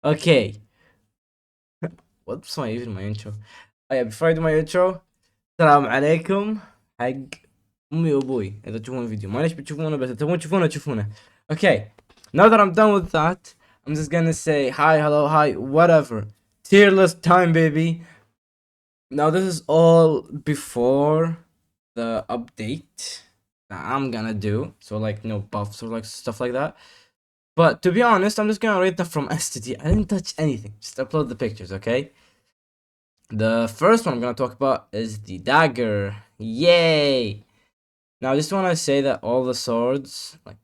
Okay. What's my intro? Oh yeah, before I do my intro, السلام عليكم حق امي وابوي اذا تشوفون الفيديو ما ليش بتشوفونه بس تبون تشوفونه تشوفونه. Okay. Now that I'm done with that, I'm just gonna say hi, hello, hi, whatever. Tier list time, baby. Now this is all before the update that I'm gonna do. So like no buffs or like stuff like that. But to be honest, I'm just gonna rate them from S to D. I didn't touch anything. Just upload the pictures, okay? The first one I'm gonna talk about is the dagger. Yay! Now I just wanna say that all the swords, like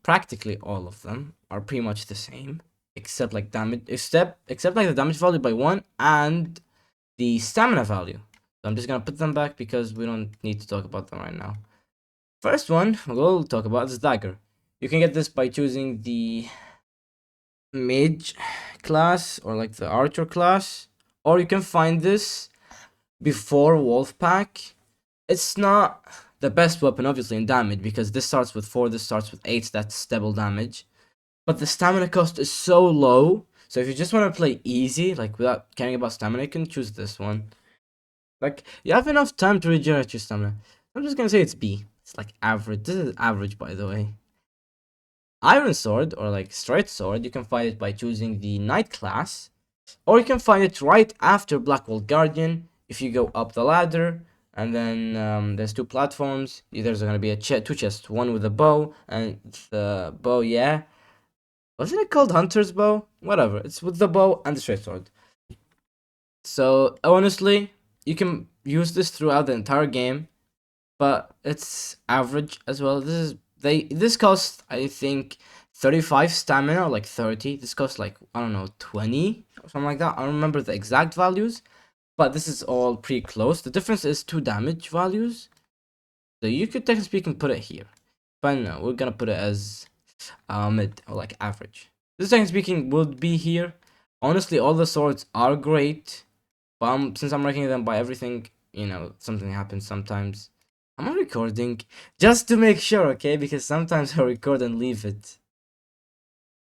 practically all of them, are pretty much the same. Except like damage except like the damage value by 1 and the stamina value. So I'm just gonna put them back because we don't need to talk about them right now. First one we'll talk about is dagger. You can get this by choosing the mage class or like the archer class, or you can find this before wolf pack. It's not the best weapon obviously in damage because this starts with 4, this starts with 8, that's double damage, but the stamina cost is so low, so if you just want to play easy like without caring about stamina, you can choose this one. Like you have enough time to regenerate your stamina. I'm just gonna say it's B. It's like average. This is average, by the way. Iron sword or like straight sword, you can find it by choosing the knight class, or you can find it right after Blackwall Guardian if you go up the ladder. And then there's 2 platforms. There's gonna be two chests, one with a bow, and the bow, yeah. Wasn't it called Hunter's Bow? Whatever. It's with the bow and the straight sword. So honestly, you can use this throughout the entire game, but it's average as well. This costs I think 35 stamina or like 30. This costs like I don't know 20 or something like that. I don't remember the exact values, but this is all pretty close. The difference is 2 damage values. So you could technically speaking put it here, but no, we're gonna put it as mid or like average. This technically speaking would be here. Honestly, all the swords are great, but since I'm ranking them by everything, something happens sometimes. Am I recording? Just to make sure, okay? Because sometimes I record and leave it.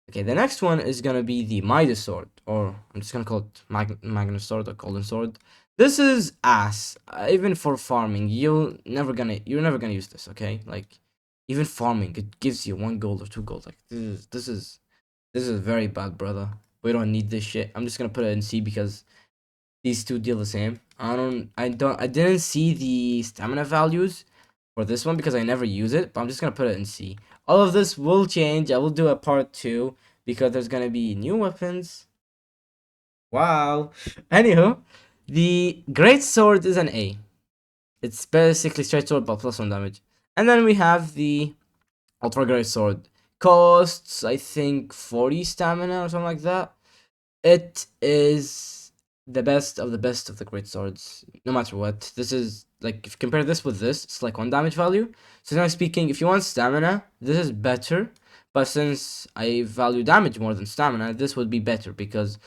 Okay, the next one is gonna be the Midas Sword, or I'm just gonna call it Magnus Sword or Golden Sword. This is ass. Even for farming, you're never gonna use this, okay? Like, even farming, it gives you 1 gold or 2 gold. Like, this is very bad, brother. We don't need this shit. I'm just gonna put it in C because these two deal the same. I didn't see the stamina values for this one because I never use it, but I'm just gonna put it in C. All of this will change. I will do a part 2 because there's gonna be new weapons. Wow. Anywho, the great sword is an A. It's basically straight sword but plus 1 damage. And then we have the ultra great sword. Costs I think 40 stamina or something like that. It is the best of the best of the great swords, no matter what. This is like if you compare this with this, it's like 1 damage value. So now speaking, if you want stamina, this is better. But since I value damage more than stamina, this would be better because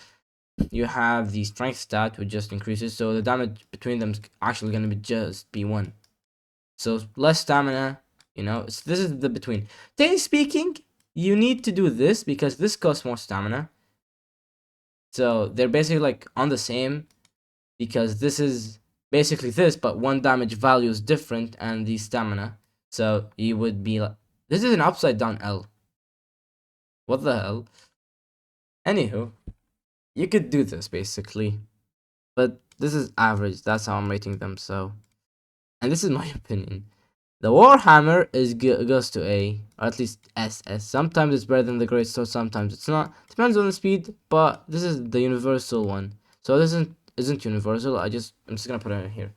you have the strength stat which just increases, so the damage between them is actually gonna be 1. So less stamina, this is the between. Technically speaking, you need to do this because this costs more stamina. So they're basically like on the same because this is basically this, but 1 damage value is different and the stamina. So you would be like, this is an upside down L. What the hell? Anywho, you could do this basically, but this is average. That's how I'm rating them. So, and this is my opinion. The Warhammer goes to A, or at least SS. Sometimes it's better than the Great Sword, sometimes it's not. Depends on the speed, but this is the universal one. So this isn't universal. I'm just gonna put it in here.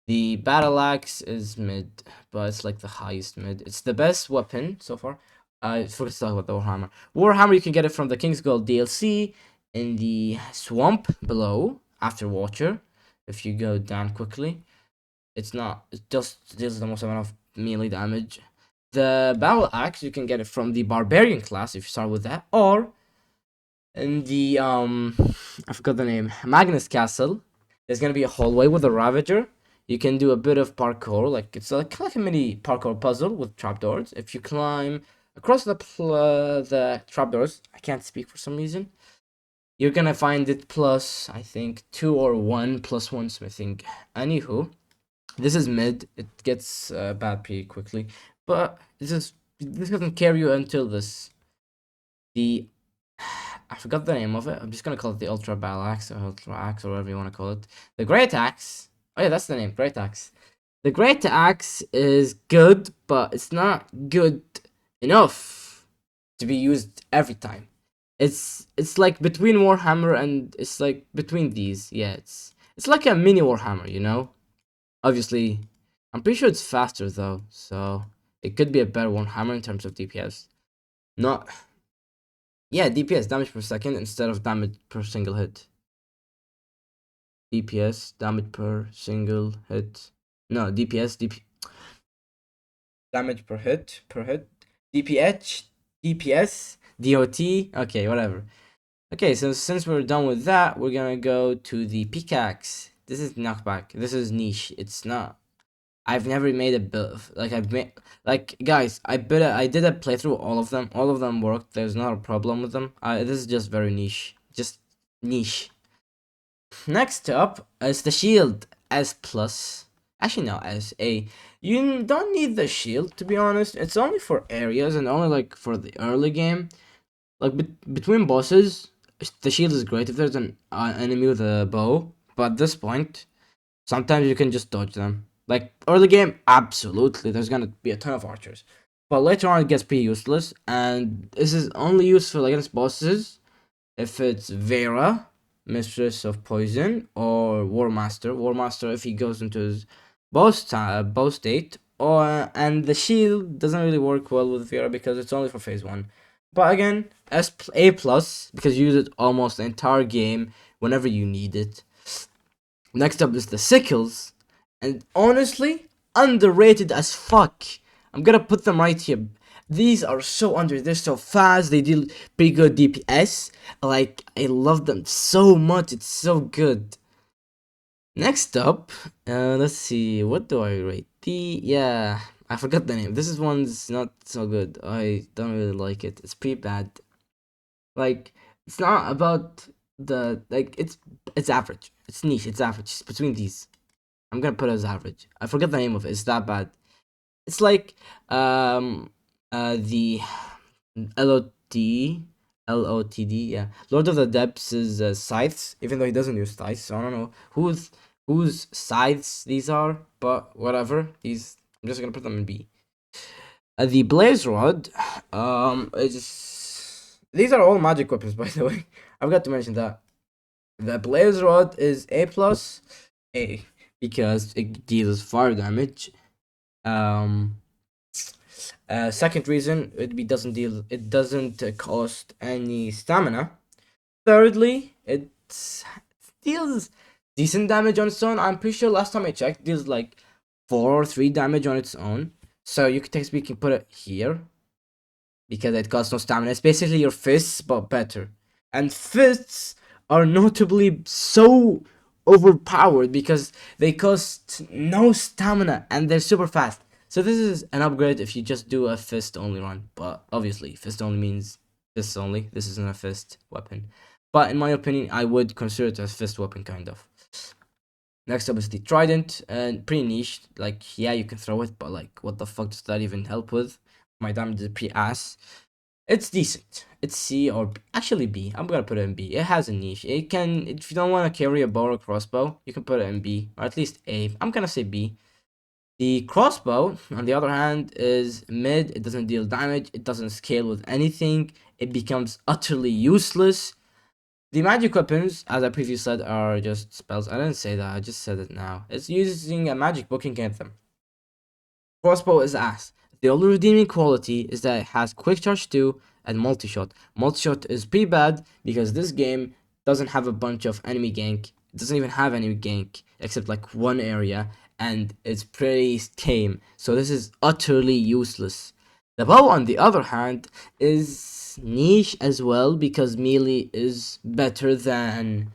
The battle axe is mid, but it's like the highest mid. It's the best weapon so far. I forgot to talk about the Warhammer. Warhammer, you can get it from the King's Gold DLC in the swamp below after Watcher. If you go down quickly, it just deals the most amount of melee damage. The battle axe, you can get it from the Barbarian class if you start with that, or in the I forgot the name, Magnus Castle. There's gonna be a hallway with a Ravager. You can do a bit of parkour, like it's like a mini parkour puzzle with trapdoors. If you climb across the trapdoors, I can't speak for some reason. You're gonna find it plus, I think, 2 or 1 plus 1 smithing. Anywho, this is mid. It gets bad pretty quickly, but this doesn't carry you until this. The I forgot the name of it. I'm just gonna call it the Ultra Battle Axe or Ultra Axe or whatever you want to call it. The Great Axe. Oh yeah, that's the name. Great Axe. The Great Axe is good, but it's not good enough to be used every time. It's like between Warhammer and it's like between these. Yeah, it's like a mini Warhammer, you know. Obviously, I'm pretty sure it's faster though, so it could be a better Warhammer in terms of DPS. Not Yeah, DPS, damage per second instead of damage per single hit. DPS, damage per single hit. No, damage per hit. DPS, DOT. Okay, whatever. Okay, so since we're done with that, we're gonna go to the pickaxe. This is knockback. This is niche. It's not. I've never made a build like I've made like guys. I did a playthrough all of them. All of them worked. There's not a problem with them. This is just very niche. Just niche. Next up is the shield S plus. Actually, no, S A. You don't need the shield to be honest. It's only for areas and only like for the early game. Like between bosses, the shield is great if there's an enemy with a bow. But at this point, sometimes you can just dodge them. Like early game, absolutely, there's gonna be a ton of archers. But later on, it gets pretty useless, and this is only useful against bosses if it's Vera, Mistress of Poison, or War Master. War Master if he goes into his bow state, or and the shield doesn't really work well with Vera because it's only for phase 1. But again, A plus because you use it almost the entire game whenever you need it. Next up is the sickles, and honestly, underrated as fuck. I'm gonna put them right here. These are so under. They're so fast. They deal pretty good DPS. Like I love them so much. It's so good. Next up, let's see. What do I rate? Yeah, I forgot the name. This is one's not so good. I don't really like it. It's pretty bad. Like it's not about the like. It's average. It's niche. It's average. It's between these. I'm gonna put it as average. I forget the name of it. It's that bad. It's like the LOT LOTD, yeah. Lord of the Depths is scythes, even though he doesn't use scythes. So I don't know whose scythes these are, but whatever. I'm just gonna put them in B. The Blaze Rod, these are all magic weapons, by the way. I've got to mention that. The Blaze Rod is A plus A because it deals fire damage. Second reason, it doesn't cost any stamina. Thirdly, it deals decent damage on its own. I'm pretty sure last time I checked, it deals like 4 or 3 damage on its own. So you could technically put it here because it costs no stamina. It's basically your fists, but better. And fists are notably so overpowered because they cost no stamina and they're super fast. So this is an upgrade if you just do a fist only run. But obviously, fist only means fists only. This isn't a fist weapon. But in my opinion, I would consider it as fist weapon kind of. Next up is the trident, and pretty niche. Like, yeah, you can throw it, but like, what the fuck does that even help with? My damage is pretty ass. It's decent. It's C or actually B. I'm gonna put it in B. It has a niche. It can, if you don't want to carry a bow or crossbow, you can put it in B or at least A. I'm gonna say B. The crossbow, on the other hand, is mid. It doesn't deal damage. It doesn't scale with anything. It becomes utterly useless. The magic weapons, as I previously said, are just spells. I didn't say that. I just said it now. It's using a magic book and get them. Crossbow is ass. The only redeeming quality is that it has quick charge 2 and multi-shot. Multi-shot is pretty bad because this game doesn't have a bunch of enemy gank. It doesn't even have any gank except like one area, and it's pretty tame. So this is utterly useless. The bow, on the other hand, is niche as well because melee is better than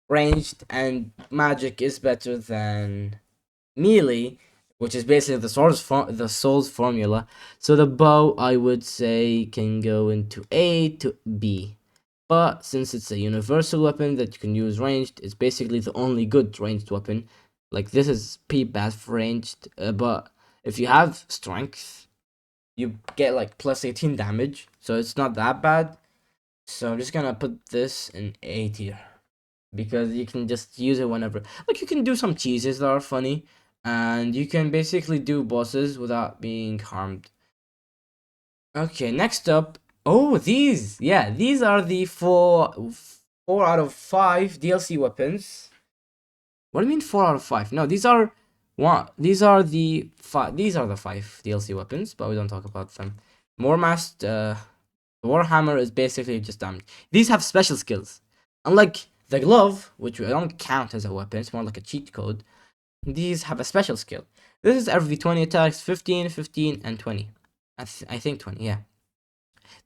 ranged and magic is better than melee, which is basically the soul's formula. So the bow, I would say, can go into A to B. But since it's a universal weapon that you can use ranged, it's basically the only good ranged weapon. Like this is pretty bad for ranged, but if you have strength, you get like plus 18 damage, so it's not that bad. So I'm just gonna put this in A tier because you can just use it whenever. Like you can do some cheeses that are funny, and you can basically do bosses without being harmed. Okay, next up. Oh, these are the four out of five DLC weapons. What do you mean 4 out of 5? No, these are one. These are the 5 DLC weapons, but we don't talk about them. More masked. Warhammer is basically just damage. These have special skills. Unlike the glove, which we don't count as a weapon, it's more like a cheat code. These have a special skill. This is every 20 attacks, 15, 15, and 20. I think 20, yeah.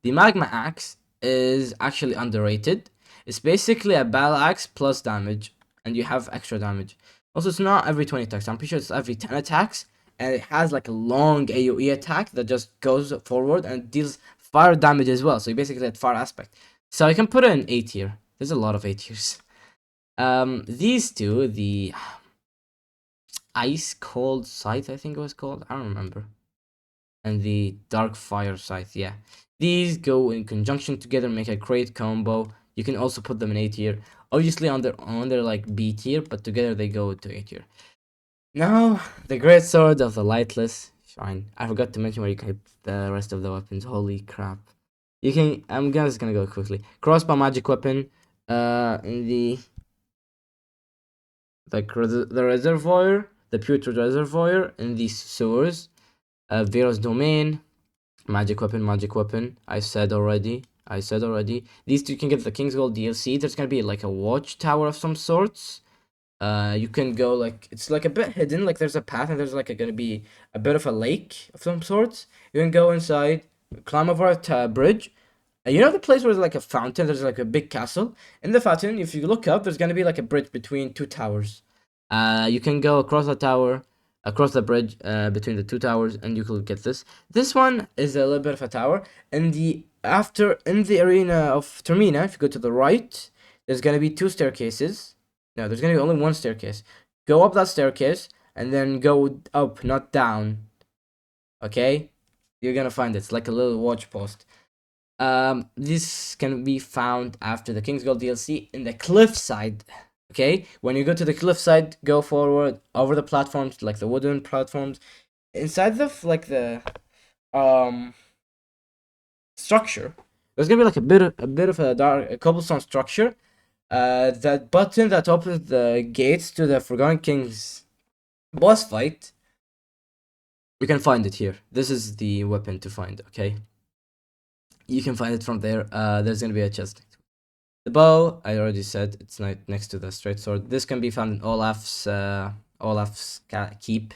The Magma Axe is actually underrated. It's basically a battle axe plus damage, and you have extra damage. Also, it's not every 20 attacks. I'm pretty sure it's every 10 attacks, and it has like a long AoE attack that just goes forward and deals fire damage as well. So you basically get fire aspect. So I can put it in A tier. There's a lot of A tiers. These two, the Ice Cold Scythe, I think it was called. I don't remember. And the Dark Fire Scythe, yeah. These go in conjunction together, make a great combo. You can also put them in A tier. Obviously on their like B tier, but together they go to A tier. Now, the Great Sword of the Lightless Shrine. I forgot to mention where you can hit the rest of the weapons. Holy crap. You can, I'm just gonna go quickly. Crossbow magic weapon, in the reservoir, the putrid reservoir, in the sewers. Vera's domain, magic weapon. I said already. These two you can get the King's Gold DLC. There's gonna be like a watchtower of some sorts. You can go like it's like a bit hidden. Like there's a path and there's like gonna be a bit of a lake of some sorts. You can go inside, climb over a bridge. You know the place where there's like a fountain. There's like a big castle. In the fountain, if you look up, there's gonna be like a bridge between two towers. You can go across the tower, across the bridge between the two towers, and you could get this. This one is a little bit of a tower. In the arena of Termina, if you go to the right, there's gonna be two staircases. No, there's gonna be only one staircase. Go up that staircase and then go up, not down. Okay, you're gonna find it. It's like a little watch post. This can be found after the King's Gold DLC in the cliffside. Okay, when you go to the cliffside, go forward over the platforms, like the wooden platforms. Inside the structure, there's gonna be like a bit of a cobblestone structure. That button that opens the gates to the Forgotten King's boss fight. You can find it here. This is the weapon to find. Okay, you can find it from there. There's gonna be a chest. The bow, I already said, it's next to the straight sword. This can be found in Olaf's keep.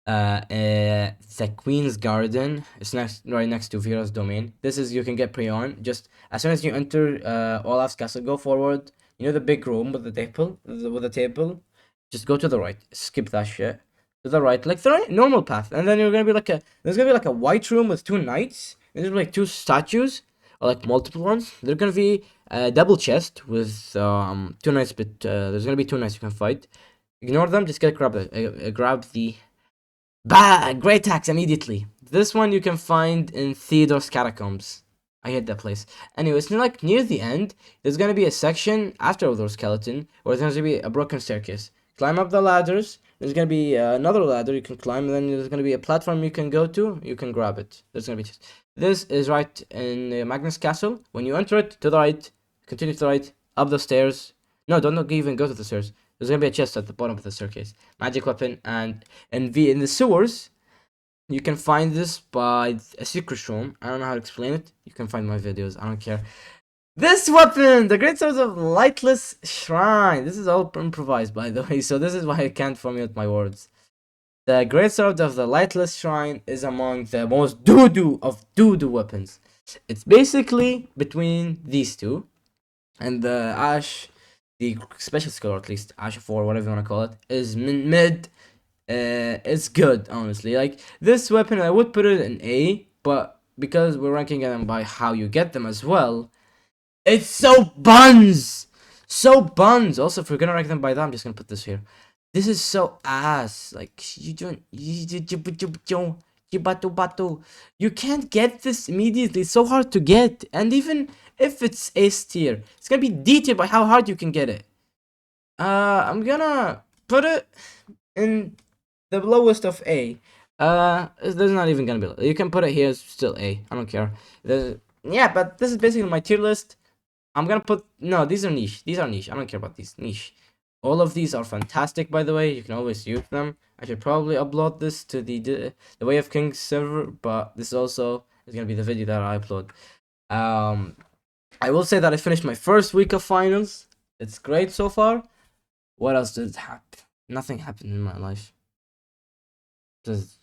The Queen's Garden is right next to Vera's domain. This is, you can get pre-on. Just as soon as you enter Olaf's castle, go forward. You know the big room with the table? Just go to the right. Skip that shit. To the right, like the normal path. And then there's gonna be like a white room with two knights. And there's like two statues, or like multiple ones. There's gonna be a double chest with two knights, but there's gonna be two knights you can fight. Ignore them, just grab the great axe immediately. This one you can find in Theodore's catacombs. I hate that place. Anyway, it's like near the end, there's gonna be a section after the skeleton where there's gonna be a broken staircase. Climb up the ladders. There's gonna be another ladder you can climb, and then there's gonna be a platform you can go to. You can grab it. There's gonna be this is right in Magnus Castle. When you enter it, to the right, continue to the right, up the stairs. No, don't even go to the stairs. There's gonna be a chest at the bottom of the staircase. Magic weapon, and in the sewers, you can find this by a secret room. I don't know how to explain it. You can find my videos. I don't care. This weapon, the Great Sword of Lightless Shrine. This is all improvised, by the way, so this is why I can't formulate my words. The Great Sword of the Lightless Shrine is among the most doo-doo of doo-doo weapons. It's basically between these two, and the Ash, the special skill, or at least Ash 4, whatever you want to call it, is mid. It's good, honestly. Like, this weapon, I would put it in A, but because we're ranking them by how you get them as well, It's so buns! So buns! Also, if we're gonna rank them by that, I'm just gonna put this here. This is so ass. Like, you don't... You can't get this immediately. It's so hard to get. And even if it's S tier, it's gonna be D tier by how hard you can get it. I'm gonna put it in the lowest of A. There's not even gonna be... You can put it here, it's still A. I don't care. Yeah, but this is basically my tier list. I'm gonna put... No, these are niche. These are niche. I don't care about these. Niche. All of these are fantastic, by the way. You can always use them. I should probably upload this to the Way of Kings server, but this also is gonna be the video that I upload. I will say that I finished my first week of finals. It's great so far. What else did happen? Nothing happened in my life. Just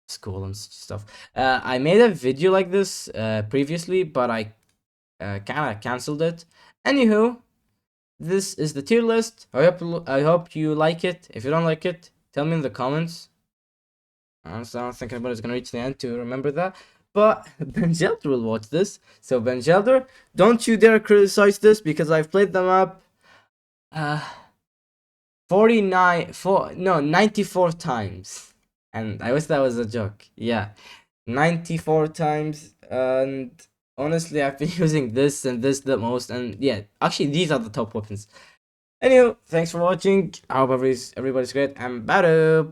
school and stuff. I made a video like this previously, but I kind of cancelled it. Anywho, this is the tier list. I hope you like it. If you don't like it, tell me in the comments. Honestly, I don't think anybody's gonna reach the end to remember that. But Benjelder will watch this. So Benjelder, don't you dare criticize this because I've played them up 94 times. And I wish that was a joke. Yeah. 94 times, and honestly I've been using this and this the most, and yeah, actually these are the top weapons. Anyway, thanks for watching. I hope everybody's great, and bye.